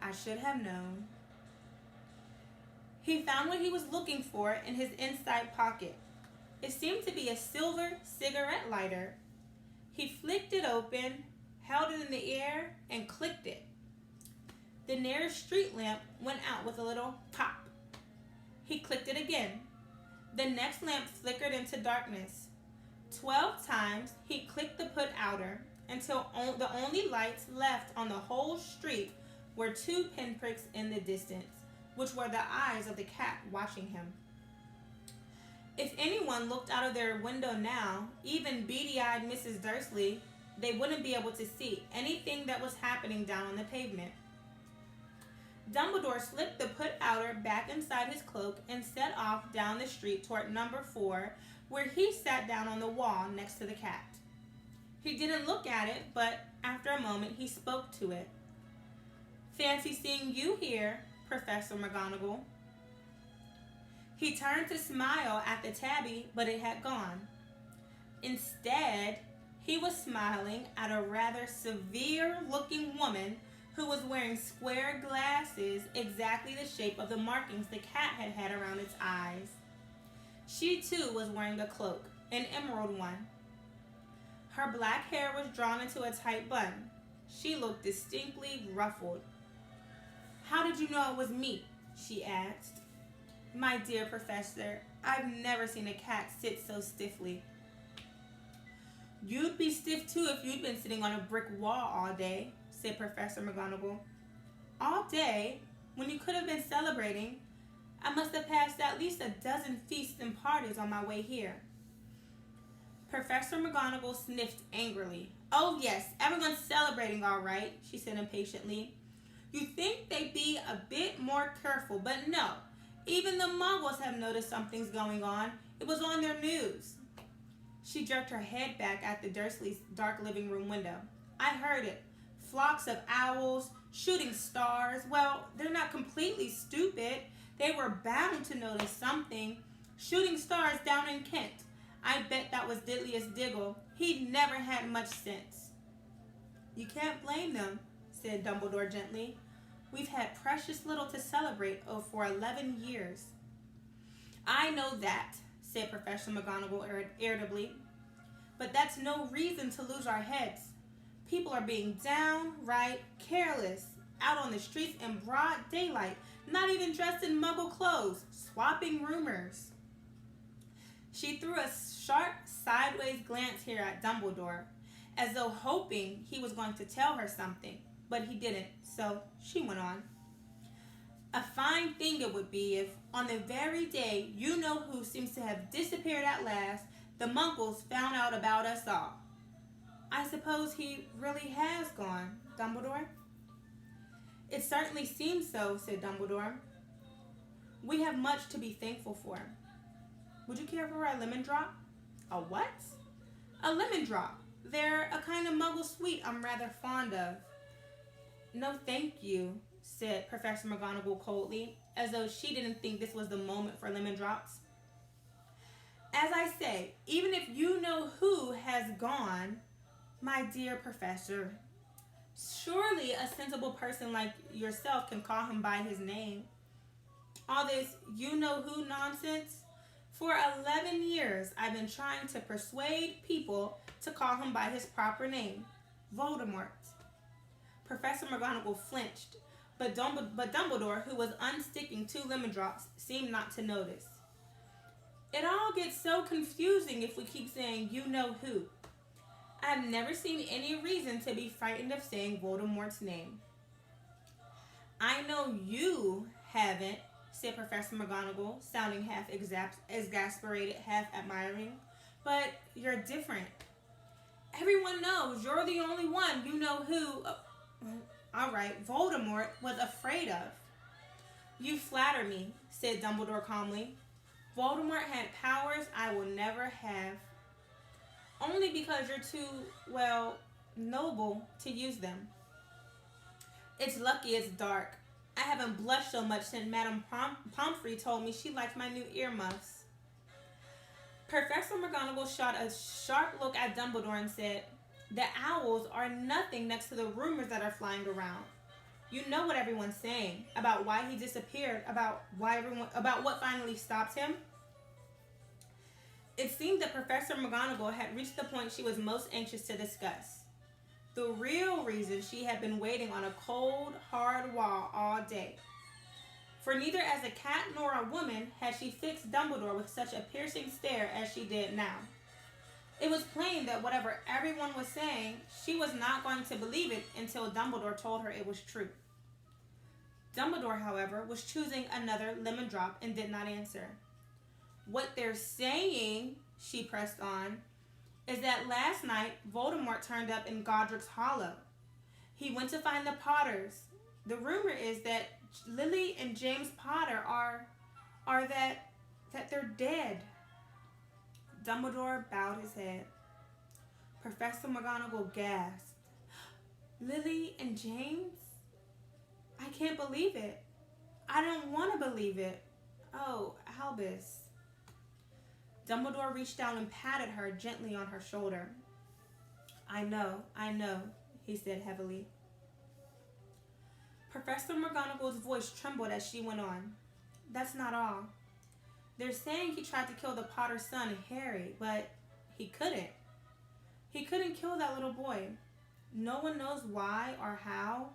I should have known. He found what he was looking for in his inside pocket. It seemed to be a silver cigarette lighter. He flicked it open, held it in the air, and clicked it. The nearest street lamp went out with a little pop. He clicked it again. The next lamp flickered into darkness. 12 times he clicked the put outer until the only lights left on the whole street were 2 pinpricks in the distance, which were the eyes of the cat watching him. If anyone looked out of their window now, even beady-eyed Mrs. Dursley, they wouldn't be able to see anything that was happening down on the pavement. Dumbledore slipped the put-outer back inside his cloak and set off down the street toward number 4, where he sat down on the wall next to the cat. He didn't look at it, but after a moment he spoke to it. "Fancy seeing you here, Professor McGonagall." He turned to smile at the tabby, but it had gone. Instead, he was smiling at a rather severe-looking woman who was wearing square glasses exactly the shape of the markings the cat had had around its eyes. She too was wearing a cloak, an emerald one. Her black hair was drawn into a tight bun. She looked distinctly ruffled. "How did you know it was me?" she asked. "My dear Professor, I've never seen a cat sit so stiffly." "You'd be stiff too if you'd been sitting on a brick wall all day," said Professor McGonagall. "All day? When you could have been celebrating. I must have passed at least a dozen feasts and parties on my way here." Professor McGonagall sniffed angrily. "Oh yes, everyone's celebrating all right," she said impatiently. "You'd think they'd be a bit more careful, but no. Even the Muggles have noticed something's going on. It was on their news." She jerked her head back at the Dursleys' dark living room window. "I heard it. Flocks of owls, shooting stars. Well, they're not completely stupid. They were bound to notice something. Shooting stars down in Kent. I bet that was Diddlius Diggle. He'd never had much sense." "You can't blame them," said Dumbledore gently. "We've had precious little to celebrate for 11 years. "I know that," said Professor McGonagall irritably. "But that's no reason to lose our heads. People are being downright careless, out on the streets in broad daylight, not even dressed in Muggle clothes, swapping rumors." She threw a sharp sideways glance here at Dumbledore, as though hoping he was going to tell her something, but he didn't, so she went on. "A fine thing it would be if, on the very day you-know-who seems to have disappeared at last, the Muggles found out about us all." "I suppose he really has gone, Dumbledore?" "It certainly seems so," said Dumbledore. "We have much to be thankful for. Would you care for a lemon drop?" "A what?" "A lemon drop. They're a kind of Muggle sweet I'm rather fond of." "No, thank you," said Professor McGonagall coldly, as though she didn't think this was the moment for lemon drops. "As I say, even if you-know-who has gone, my dear Professor, surely a sensible person like yourself can call him by his name. All this you-know-who nonsense? For 11 years I've been trying to persuade people to call him by his proper name, Voldemort." Professor McGonagall flinched, but Dumbledore, who was unsticking 2 lemon drops, seemed not to notice. "It all gets so confusing if we keep saying you-know-who. I've never seen any reason to be frightened of saying Voldemort's name." "I know you haven't," said Professor McGonagall, sounding half exasperated, half admiring. "But you're different. Everyone knows you're the only one you-know-who, all right, Voldemort was afraid of." "You flatter me," said Dumbledore calmly. "Voldemort had powers I will never have. Only because you're too, well, noble to use them. It's lucky it's dark. I haven't blushed so much since Madame Pomfrey told me she liked my new earmuffs." Professor McGonagall shot a sharp look at Dumbledore and said, "The owls are nothing next to the rumors that are flying around. You know what everyone's saying about why he disappeared, about what finally stopped him. It seemed that Professor McGonagall had reached the point she was most anxious to discuss. The real reason she had been waiting on a cold, hard wall all day. For neither as a cat nor a woman had she fixed Dumbledore with such a piercing stare as she did now. It was plain that whatever everyone was saying, she was not going to believe it until Dumbledore told her it was true. Dumbledore, however, was choosing another lemon drop and did not answer. What they're saying, she pressed on, is that last night Voldemort turned up in Godric's Hollow. He went to find the Potters. The rumor is that Lily and James Potter are that they're dead. Dumbledore bowed his head. Professor McGonagall gasped. Lily and James? I can't believe it. I don't want to believe it. Oh, Albus. Dumbledore reached down and patted her gently on her shoulder. I know, he said heavily. Professor McGonagall's voice trembled as she went on. That's not all. They're saying he tried to kill the Potter's son, Harry, but he couldn't. He couldn't kill that little boy. No one knows why or how,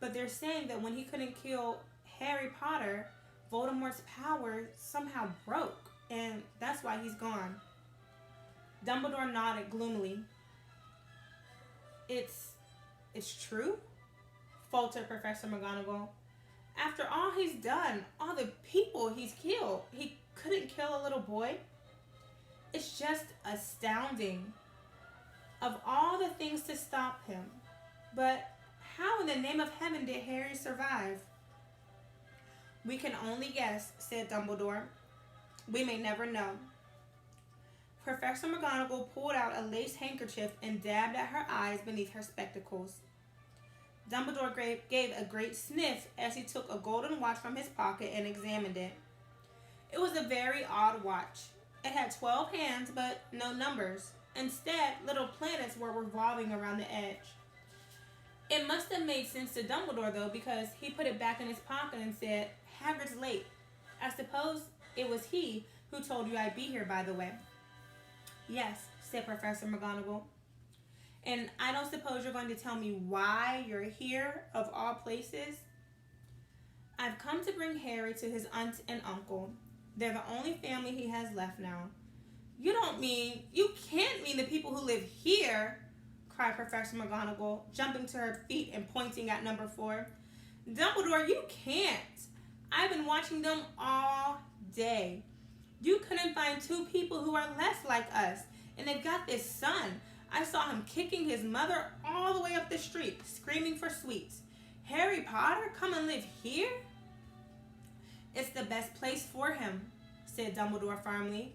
but they're saying that when he couldn't kill Harry Potter, Voldemort's power somehow broke, and that's why he's gone. Dumbledore nodded gloomily. It's true? Faltered Professor McGonagall. After all he's done, all the people he's killed, he couldn't kill a little boy? It's just astounding. Of all the things to stop him. But how in the name of heaven did Harry survive? We can only guess, said Dumbledore. We may never know. Professor McGonagall pulled out a lace handkerchief and dabbed at her eyes beneath her spectacles. Dumbledore gave a great sniff as he took a golden watch from his pocket and examined it. It was a very odd watch. It had 12 hands, but no numbers. Instead, little planets were revolving around the edge. It must have made sense to Dumbledore, though, because he put it back in his pocket and said, Hagrid's late. I suppose it was he who told you I'd be here, by the way. Yes, said Professor McGonagall. And I don't suppose you're going to tell me why you're here, of all places? I've come to bring Harry to his aunt and uncle. They're the only family he has left now. You can't mean the people who live here, cried Professor McGonagall, jumping to her feet and pointing at number 4. Dumbledore, you can't. I've been watching them all day. You couldn't find 2 people who are less like us, and they've got this son. I saw him kicking his mother all the way up the street, screaming for sweets. Harry Potter, come and live here? It's the best place for him, said Dumbledore firmly.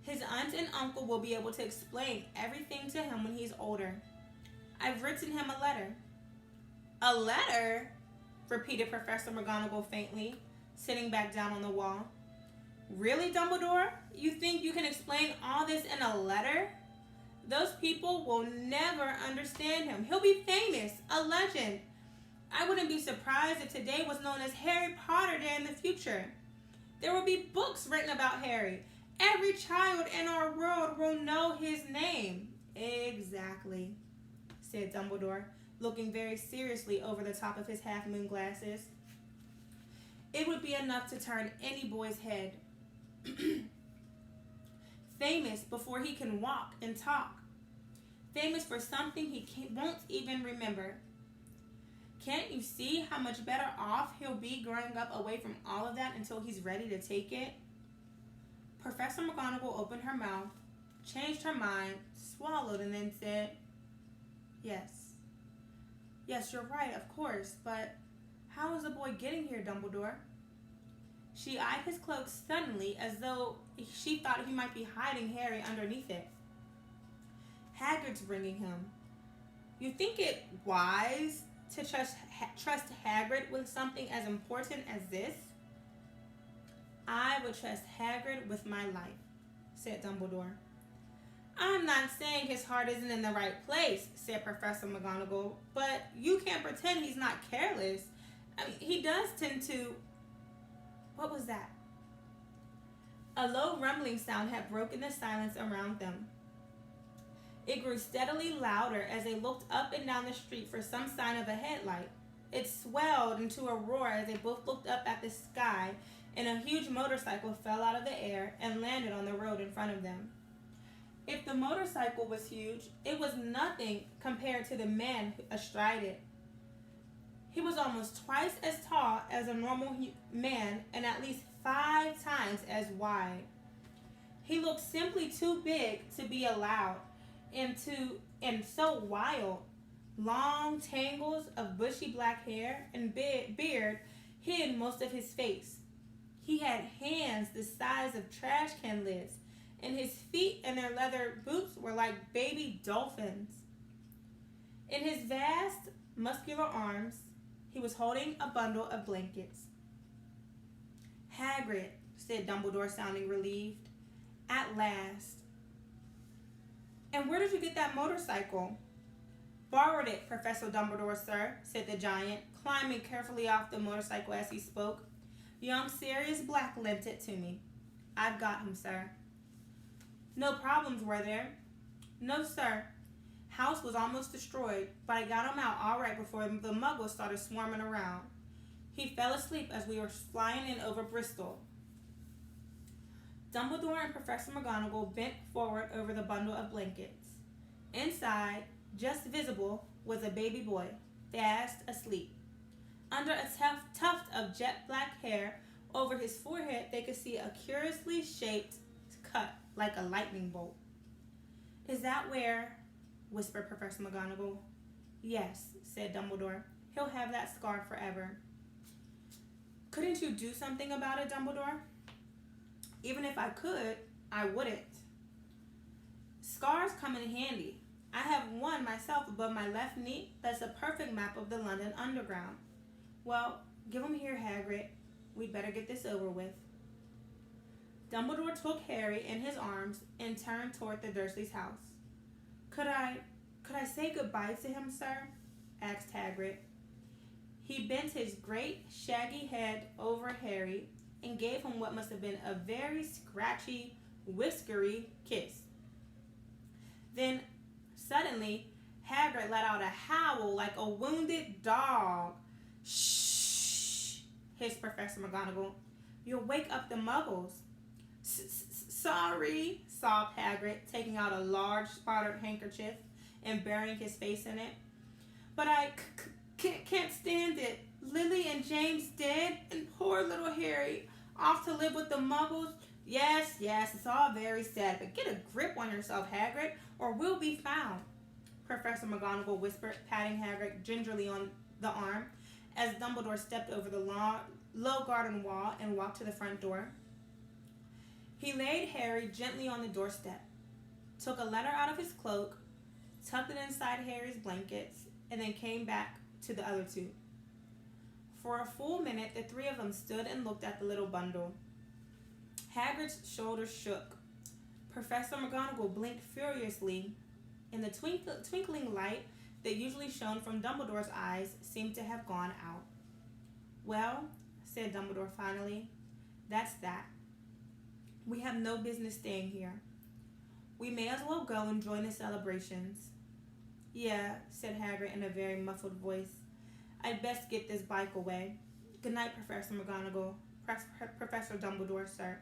His aunt and uncle will be able to explain everything to him when he's older. I've written him a letter. A letter? Repeated Professor McGonagall faintly, sitting back down on the wall. Really, Dumbledore? You think you can explain all this in a letter? Those people will never understand him. He'll be famous, a legend. I wouldn't be surprised if today was known as Harry Potter Day in the future. There will be books written about Harry. Every child in our world will know his name. Exactly, said Dumbledore, looking very seriously over the top of his half-moon glasses. It would be enough to turn any boy's head. Famous before he can walk and talk. Famous for something he won't even remember. Can't you see how much better off he'll be growing up away from all of that until he's ready to take it? Professor McGonagall opened her mouth, changed her mind, swallowed, and then said, Yes. Yes, you're right, of course, but how is the boy getting here, Dumbledore? She eyed his cloak suddenly as though she thought he might be hiding Harry underneath it. Hagrid's bringing him. You think it wise to trust Hagrid with something as important as this? I would trust Hagrid with my life, said Dumbledore. I'm not saying his heart isn't in the right place, said Professor McGonagall, but you can't pretend he's not careless. I mean, he does tend to... What was that? A low rumbling sound had broken the silence around them. It grew steadily louder as they looked up and down the street for some sign of a headlight. It swelled into a roar as they both looked up at the sky, and a huge motorcycle fell out of the air and landed on the road in front of them. If the motorcycle was huge, it was nothing compared to the man astride it. He was almost twice as tall as a normal man and at least 5 times as wide. He looked simply too big to be allowed, and so wild. Long tangles of bushy black hair and beard hid most of his face. He had hands the size of trash can lids, and his feet and their leather boots were like baby dolphins. In his vast, muscular arms, he was holding a bundle of blankets. Hagrid, said Dumbledore, sounding relieved. At last. And where did you get that motorcycle? Borrowed it, Professor Dumbledore, sir, said the giant, climbing carefully off the motorcycle as he spoke. Young Sirius Black lent it to me. I've got him, sir. No problems, were there? No, sir. House was almost destroyed, but I got him out all right before the muggles started swarming around. He fell asleep as we were flying in over Bristol. Dumbledore and Professor McGonagall bent forward over the bundle of blankets. Inside, just visible, was a baby boy, fast asleep. Under a tuft of jet black hair over his forehead, they could see a curiously shaped cut like a lightning bolt. Is that where... whispered Professor McGonagall. Yes, said Dumbledore. He'll have that scar forever. Couldn't you do something about it, Dumbledore? Even if I could, I wouldn't. Scars come in handy. I have one myself above my left knee that's a perfect map of the London Underground. Well, give him here, Hagrid. We'd better get this over with. Dumbledore took Harry in his arms and turned toward the Dursleys' house. Could I say goodbye to him, sir? Asked Hagrid. He bent his great, shaggy head over Harry and gave him what must have been a very scratchy, whiskery kiss. Then, suddenly, Hagrid let out a howl like a wounded dog. Shh, hissed Professor McGonagall. You'll wake up the muggles. Sorry, sobbed Hagrid, taking out a large spotted handkerchief and burying his face in it. But I can't stand it. Lily and James dead, and poor little Harry off to live with the muggles. Yes, it's all very sad, but get a grip on yourself, Hagrid, or we'll be found, Professor McGonagall whispered, patting Hagrid gingerly on the arm as Dumbledore stepped over the low garden wall and walked to the front door. He laid Harry gently on the doorstep, took a letter out of his cloak, tucked it inside Harry's blankets, and then came back to the other two. For a full minute, the three of them stood and looked at the little bundle. Hagrid's shoulders shook. Professor McGonagall blinked furiously, and the twinkling light that usually shone from Dumbledore's eyes seemed to have gone out. Well, said Dumbledore finally, that's that. We have no business staying here. We may as well go and join the celebrations. Yeah, said Hagrid in a very muffled voice. I'd best get this bike away. Good night, Professor McGonagall. Professor Dumbledore, sir.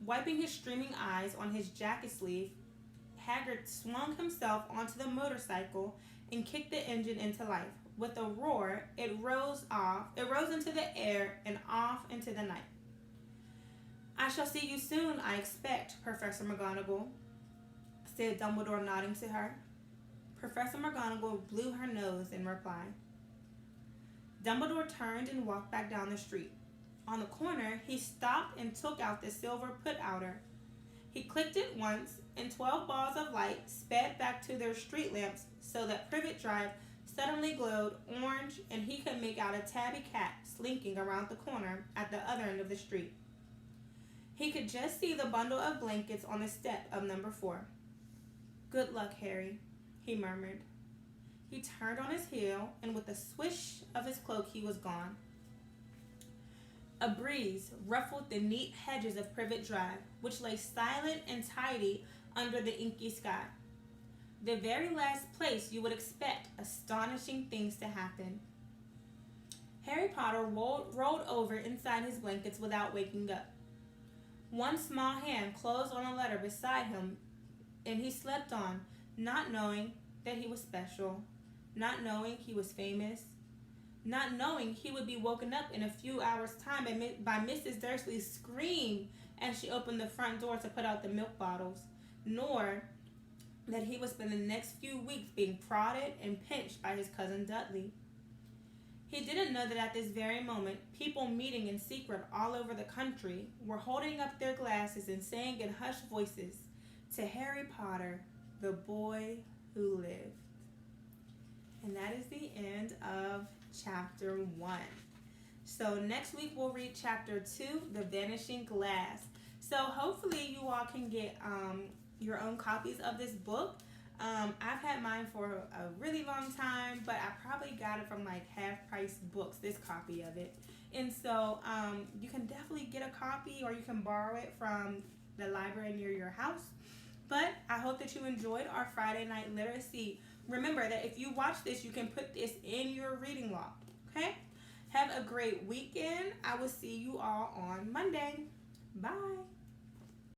Wiping his streaming eyes on his jacket sleeve, Hagrid swung himself onto the motorcycle and kicked the engine into life. With a roar, it rose into the air and off into the night. I shall see you soon, I expect, Professor McGonagall, said Dumbledore, nodding to her. Professor McGonagall blew her nose in reply. Dumbledore turned and walked back down the street. On the corner, he stopped and took out the silver put-outer. He clicked it once, and 12 balls of light sped back to their street lamps so that Privet Drive suddenly glowed orange, and he could make out a tabby cat slinking around the corner at the other end of the street. He could just see the bundle of blankets on the step of number 4. Good luck, Harry, he murmured. He turned on his heel, and with a swish of his cloak, he was gone. A breeze ruffled the neat hedges of Privet Drive, which lay silent and tidy under the inky sky. The very last place you would expect astonishing things to happen. Harry Potter rolled over inside his blankets without waking up. One small hand closed on a letter beside him, and he slept on, not knowing that he was special, not knowing he was famous, not knowing he would be woken up in a few hours' time by Mrs. Dursley's scream as she opened the front door to put out the milk bottles, nor that he would spend the next few weeks being prodded and pinched by his cousin Dudley. He didn't know that at this very moment, people meeting in secret all over the country were holding up their glasses and saying in hushed voices, "To Harry Potter, the boy who lived." And that is the end of chapter 1. So next week we'll read chapter 2, The Vanishing Glass. So hopefully you all can get your own copies of this book. I've had mine for a really long time, but I probably got it from like Half Price Books, this copy of it. And so you can definitely get a copy, or you can borrow it from the library near your house. But I hope that you enjoyed our Friday night literacy. Remember that if you watch this, you can put this in your reading log. Okay? Have a great weekend. I will see you all on Monday. Bye.